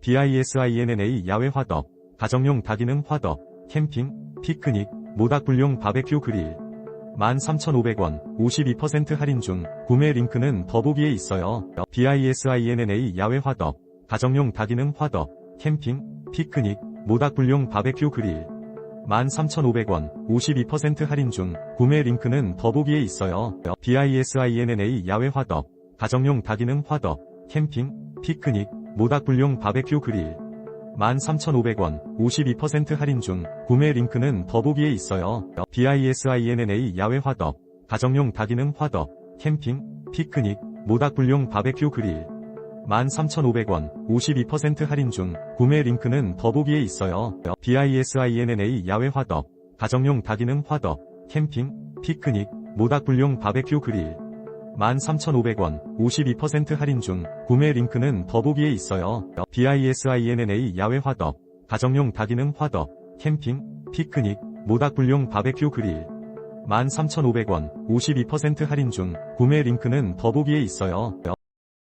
BISINNA 야외 화덕, 가정용 다기능 화덕, 캠핑, 피크닉, 모닥불용 바베큐 그릴. 13,500원, 52% 할인 중, 구매 링크는 더보기에 있어요. BISINNA 야외 화덕, 가정용 다기능 화덕, 캠핑, 피크닉, 모닥불용 바베큐 그릴. 13,500원, 52% 할인 중, 구매 링크는 더보기에 있어요. BISINNA 야외 화덕, 가정용 다기능 화덕, 캠핑, 피크닉, 모닥불용 바베큐 그릴. 13,500원, 52% 할인 중, 구매 링크는 더보기에 있어요. BISINNA 야외 화덕, 가정용 다기능 화덕, 캠핑, 피크닉, 모닥불용 바베큐 그릴. 13,500원, 52% 할인 중, 구매 링크는 더보기에 있어요. BISINNA 야외 화덕, 가정용 다기능 화덕, 캠핑, 피크닉, 모닥불용 바베큐 그릴. 13,500원, 52% 할인 중, 구매 링크는 더보기에 있어요. BISINNA 야외 화덕, 가정용 다기능 화덕, 캠핑, 피크닉, 모닥불용 바베큐 그릴. 13,500원, 52% 할인 중, 구매 링크는 더보기에 있어요.